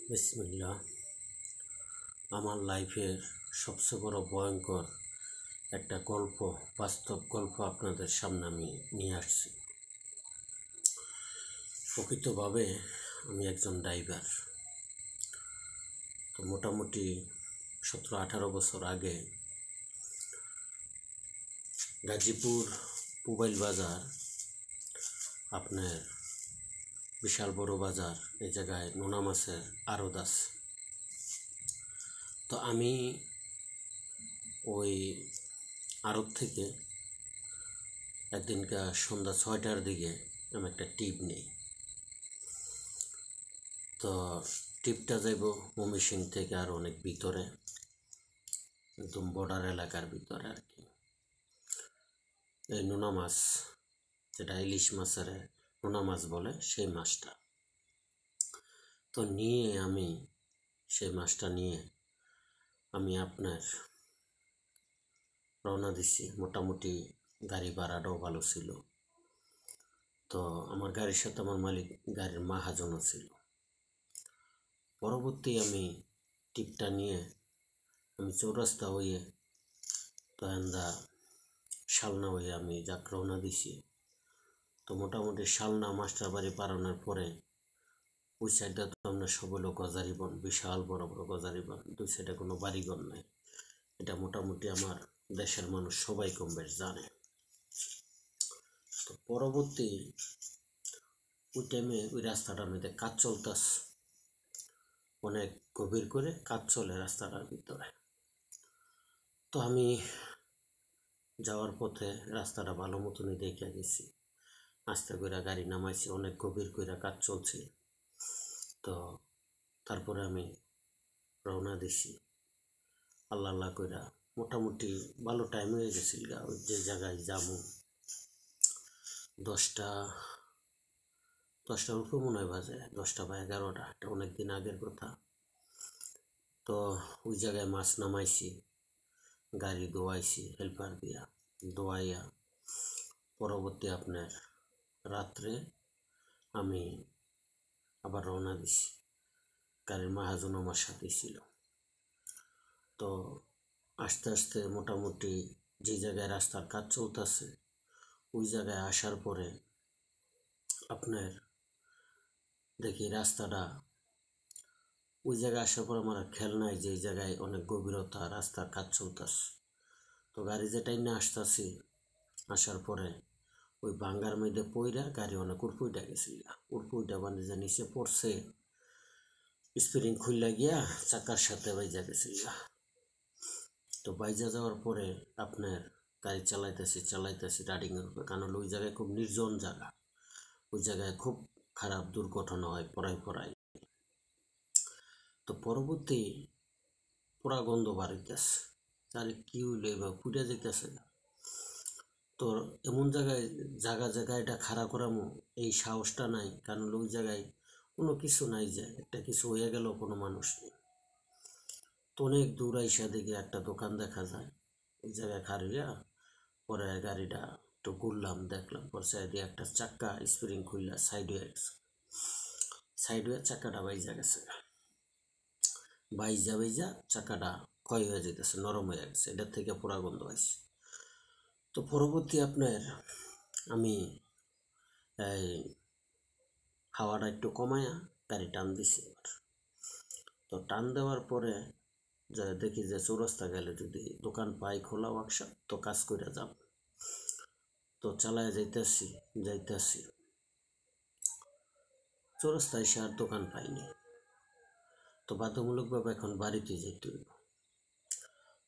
বিসমিল্লাহ। আমার লাইফের সবচেয়ে বড় ভয়ঙ্কর একটা গল্প, বাস্তব গল্প আপনাদের সামনে আমি নিয়ে আসছি। প্রকৃতভাবে আমি একজন ড্রাইভার। তো মোটামুটি 17-18 বছর আগে গাজীপুর পুবাইল বাজার, আপনার বিশাল বড় বাজার, এই জায়গায় নোনা মাছের আড়ত আছে। তো আমি ওই আড়ত থেকে একদিনকার সন্ধ্যা 6টার দিকে আমি একটা টিপ নিই। তো টিপটা যাইব ময়মনসিং থেকে আর অনেক ভিতরে, একদম বর্ডার এলাকার ভিতরে আর কি। এই নোনা মাছ, যেটা ইলিশ মাছের নোনা মাছ বলে, সেই মাছটা তো নিয়ে আমি সেই মাছটা নিয়ে আমি আপনার রওনা দিছি। মোটামুটি গাড়ি ভাড়াটাও ভালো ছিল। তো আমার গাড়ির সাথে আমার মালিক গাড়ির মাহাজনও ছিল। পরবর্তী আমি টিপটা নিয়ে আমি চৌরাস্তা হয়ে তোয়ান্দা শালনা হয়ে আমি যাক রওনা দিছি। তো মোটামুটি শালনা মাস্টার বাড়ি পারানোর পরে ওই সাইডটা তো আমরা সব হলো গজারি বন, বিশাল বড় বড় গজারি বন, দুই সাইডে কোনো বাড়িঘর নাই। এটা মোটামুটি আমার দেশের মানুষ সবাই কম বেশ জানে। তো পরবর্তী ওই টাইমে ওই রাস্তাটার মধ্যে কাজ চলতেছে, অনেক গভীর করে কাজ চলে রাস্তাটার ভিতরে। তো আমি যাওয়ার পথে রাস্তাটা ভালো মতনই দেখে গেছি, আস্তে করে গাড়ি নামাইছি, অনেক গভীর করে কাজ চলছে। তো তারপরে আমি রওনা দিছি আল্লাহ আল্লাহ কইরা। মোটামুটি ভালো টাইম হয়ে গেছিল গা। ওই যে জায়গায় যাবো 10টার উপর মনে হয় বাজে, 10টা বা 11টা, এটা অনেকদিন আগের কথা। তো ওই জায়গায় মাছ নামাইছি, গাড়ি ধোয়াইছি হেল্পার দিয়া, ধোয়াইয়া পরবর্তী আপনার রাত্রে আমি আবার রওনা দিছি। গাড়ির মাহাজন আমার সাথে ছিল। তো আস্তে আস্তে মোটামুটি যে জায়গায় রাস্তার কাজ চলতেছে ওই জায়গায় আসার পরে আপনার দেখি রাস্তাটা, ওই জায়গায় আসার পর আমার খেয়াল নাই যে এই জায়গায় অনেক গভীরতা, রাস্তার কাজ চলতেছে। তো গাড়ি যেটাই না আসতেছি, আসার পরে ওই ভাঙ্গার মধ্যে পইরা গাড়ি অনেক উড়পুইটা গেছিল। উড়পুইটা মানে যে নিচে পড়ছে, স্প্রিং খুললা গিয়া চাকার সাথে বাইজা গেছিল। তো বাইজা যাওয়ার পরে আপনার গাড়ি চালাইতেছি রাইডিংয়ের উপরে, কারণ ওই জায়গায় খুব নির্জন জায়গা, ওই জায়গায় খুব খারাপ দুর্ঘটনা হয় পড়াই। তো পরবর্তী পোড়া গন্ধ বাড়িতেছে, তাহলে কি হইলো, এবার পুড়ে যেতেছে না। তো এমন জায়গায় এটা খাড়া করামো এই সাহসটা নাই, কারণ ওই জায়গায় কোনো কিছু নাই, যে একটা কিছু হয়ে গেল কোনো মানুষ নেই। তো অনেক দূর আইসা দিকে একটা দোকান দেখা যায়, ওই জায়গায় খাড়িয়া পরে গাড়িটা একটু ঘুরলাম, দেখলাম পরে দিয়ে একটা চাক্কা স্প্রিং খুললা সাইড হয়ে গেছে, সাইড হয়ে চাক্কাটা বাইজা গেছে। বাইজা চাকাটা ক্ষয় হয়ে যেতেছে, নরম হয়ে গেছে, এটার থেকে পোড়া গন্ধ হয়েছে। তো পরবর্তী আপনার আমি এই হাওয়াটা একটু কমায়া গাড়ি টান দিছি এবার। তো টান দেওয়ার পরে যা দেখি যে চৌরাস্তা গেলে যদি দোকান পাই খোলা ওয়ার্কশপ, তো কাজ করে যাব। তো চালায় যাইতেছি চৌরাস্তায় এসে আর দোকান পাইনি। তো বাধ্যমূলকভাবে এখন বাড়িতে যেতে হইব।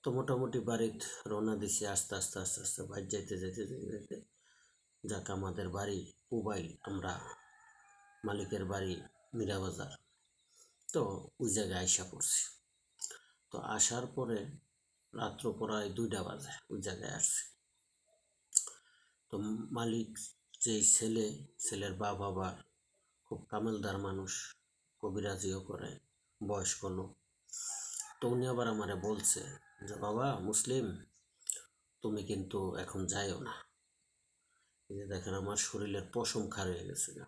তো মোটামুটি বাড়িতে রওনা দিছি আস্তে বাইরে যাইতে যাক আমাদের বাড়ি পুবাইল, আমরা মালিকের বাড়ি মীরাবাজার। তো ওই জায়গায় আইসা পড়ছি। তো আসার পরে রাত্র প্রায় 2টা বাজে ওই জায়গায় আসছি। তো মালিক যেই ছেলের বাবা খুব কামেলদার মানুষ, কবিরাজিও করে, বয়স্ক লোক। তো উনি আবার আমারে বলছে যে বাবা মুসলিম, তুমি কিন্তু এখন যাইও না। এই যে দেখেন আমার শরীরের পশম খার হয়ে গেছে না,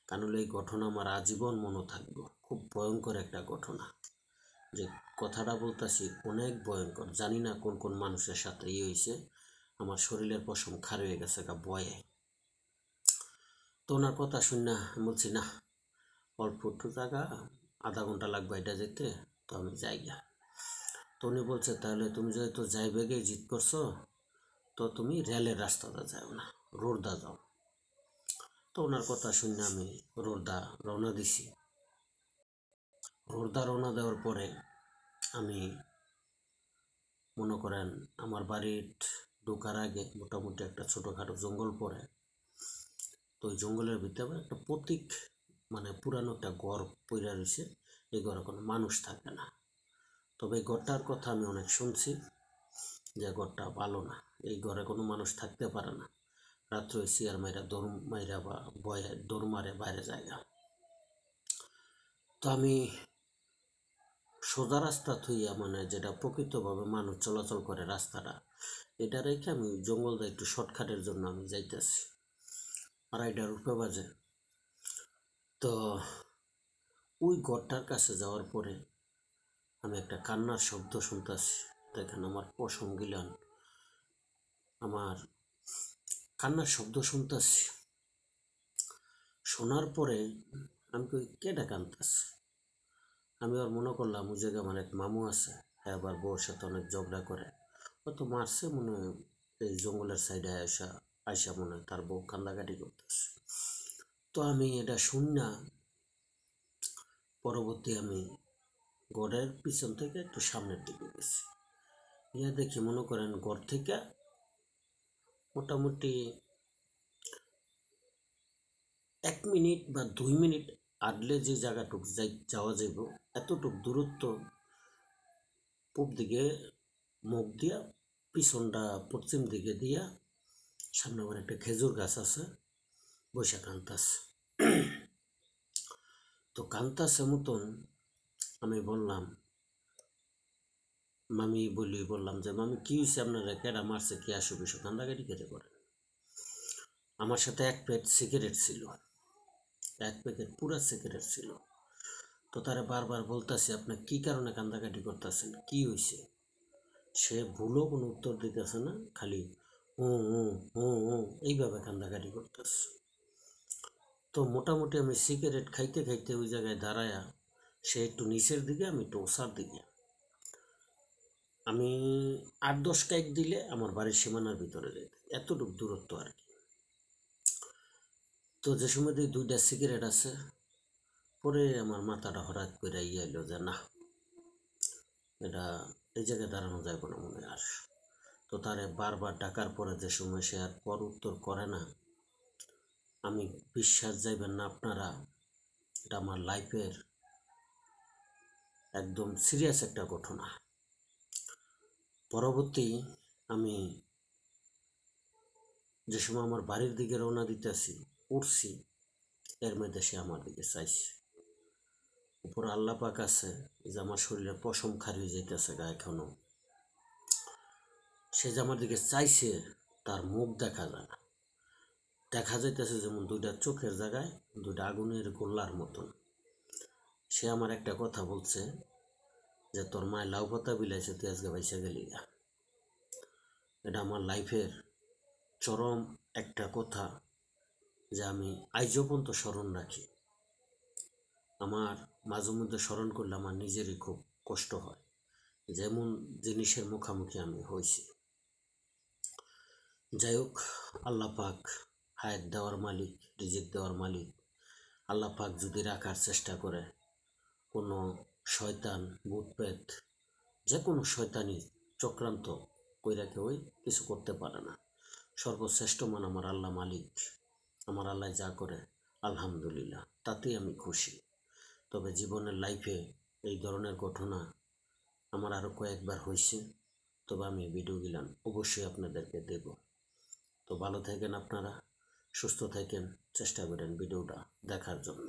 কারণ এই ঘটনা আমার আজীবন মনে থাকবে। খুব ভয়ঙ্কর একটা ঘটনা, যে কথাটা বলতেছি অনেক ভয়ঙ্কর। জানি না কোন কোন মানুষের সাথে হয়েছে, আমার শরীরের পশম খার হয়ে গেছে ভয়ে। তো ওনার কথা শুনে বলছি না, অল্প একটু জায়গা, আধা ঘন্টা লাগবে এটা যেতে, তো আমি যাই গা। তো উনি বলছে তাহলে তুমি যেহেতু যাই বেগে জিত করছো, তো তুমি রেলের রাস্তাটা যাও না, রোডদা যাও। তো ওনার কথা শুনে আমি রোডদা রওনা দিছি। রোডদা রওনা দেওয়ার পরে আমি মনে করেন আমার বাড়ির ঢোকার আগে মোটামুটি একটা ছোটোখাটো জঙ্গল পড়ে। তো ওই জঙ্গলের ভিতরে একটা প্রতীক, মানে পুরানো একটা ঘর পইরা রয়েছে। এই ঘরে কোনো মানুষ থাকে না, তবে এই ঘরটার কথা আমি অনেক শুনছি যে ঘরটা ভালো না, এই ঘরে কোনো মানুষ থাকতে পারে না। রাত্রে ওই চেয়ার মাইরা দৌড় মাইরা বা ভয়ে দৌড় মারে বাইরে জায়গা। তো আমি সোজা রাস্তা থইয়া, মানে যেটা প্রকৃতভাবে মানুষ চলাচল করে রাস্তাটা, এটা রেখে আমি জঙ্গলটা একটু শর্টকাটের জন্য আমি যাইতেছি। 2:30টার উপরে বাজে। তো ওই ঘরটার কাছে যাওয়ার পরে আমি একটা কান্নার শব্দ শুনতেছি। দেখেন আমার পশম গিলান, আমার কান্নার শব্দ শুনতেছি। শোনার পরে আমি কই কেডা কান্দাছে। আমি আর মনে করলাম ওই জায়গায় আমার এক মামু আছে, হ্যাঁ আবার বউর সাথে অনেক ঝগড়া করে, হয়তো মারছে মনে হয়। এই জঙ্গলের সাইডে আয়সা আয়সা মনে হয় তার বউ কান্দাকাটি করতেছে। তো আমি এটা শুন না, পরবর্তী আমি ঘরের পিছন থেকে একটু সামনের দিকে গেছি। ইয়া দেখি মনে করেন ঘর থেকে মোটামুটি 1 মিনিট বা 2 মিনিট আডলে যে জায়গাটুক যাওয়া যাইব, এতটুক দূরত্ব পূব দিকে মুখ দিয়া, পিছনটা পশ্চিম দিকে দিয়া, সামনে আবার একটা খেজুর গাছ আছে, বৈশা কান্তাছে। তো কান্তাছে মতন আমি বললাম, বললাম যে মামি কি হয়েছে, আপনারা কেডা মারছে, কি আসো বিষয় কান্দাকাটি কেটে করে। আমার সাথে 1 প্যাকেট সিগারেট ছিল, 1 প্যাকেট পুরা সিগারেট ছিল। তো তারা বারবার বলতেছে আপনি কি কারণে কান্দাকাটি করতেছেন, কি হয়েছে। সে ভুলও কোনো উত্তর দিতেছে না, খালি হুঁ হুঁ হুঁ হুঁ এইভাবে কান্দাকাটি করতেছে। তো মোটামুটি আমি সিগারেট খাইতে খাইতে ওই জায়গায় দাঁড়ায়া, সে একটু নিচের দিকে, আমি একটু ওসার দিকে, আমি 8-10 কাইক দিলে আমার বাড়ির সীমানার ভিতরে যেতে, এতটুকু দূরত্ব আর কি। তো যে সময় দিয়ে 2টা সিগারেট আছে, পরে আমার মাথাটা হঠাৎ করে এলো যে না, এটা এই জায়গায় দাঁড়ানো যাবে না মনে আর। তো তারে বারবার ডাকার পরে যে সময় সে আর পর উত্তর করে না, আমি বিশ্বাস যাইবেন না আপনারা, এটা আমার লাইফের একদম সিরিয়াস একটা ঘটনা। পরবর্তী আমি যে সময় আমার বাড়ির দিকে রওনা দিতেছি, উঠছি, এর মধ্যে সে আমার দিকে চাইছে। উপরে আল্লাহ পাক আছে যে আমার শরীরে পশম খারিয়ে যাইতেছে গা এখনো। সে যে আমার দিকে চাইছে, তার মুখ দেখা যায় না, দেখা যাইতেছে যেমন 2টা চোখের জায়গায় 2টা আগুনের গোল্লার মতন। সে আমার একটা কথা বলছে যে তোর মায় লাউ পাতা বিলাইছে, তুই আজকে বাইসা গেলি গা। এটা আমার লাইফের চরম একটা কথা, যে আমি আজও পর্যন্ত স্মরণ রাখি। আমার মাঝে মধ্যে স্মরণ করলে আমার নিজেরই খুব কষ্ট হয়, যেমন জিনিসের মুখোমুখি আমি হয়েছি। যাই হোক, আল্লাহ পাক হায়াত দেওয়ার মালিক, রিজিক দেওয়ার মালিক। আল্লাহ পাক যদি রাখার চেষ্টা করে, কোনো শয়তান ভূতপ্রেত যে কোনো শয়তানি চক্রান্ত কইরা কেউই কিছু করতে পারে না। সর্বশ্রেষ্ঠ মান আমার আল্লাহ মালিক। আমার আল্লাহ যা করে আলহামদুলিল্লাহ, তাতেই আমি খুশি। তবে জীবনের লাইফে এই ধরনের ঘটনা আমার আরও কয়েকবার হয়েছে, তবে আমি ভিডিওগুলো অবশ্যই আপনাদেরকে দেব। তো ভালো থাকেন আপনারা, সুস্থ থাকেন, চেষ্টা করেন ভিডিওটা দেখার জন্য।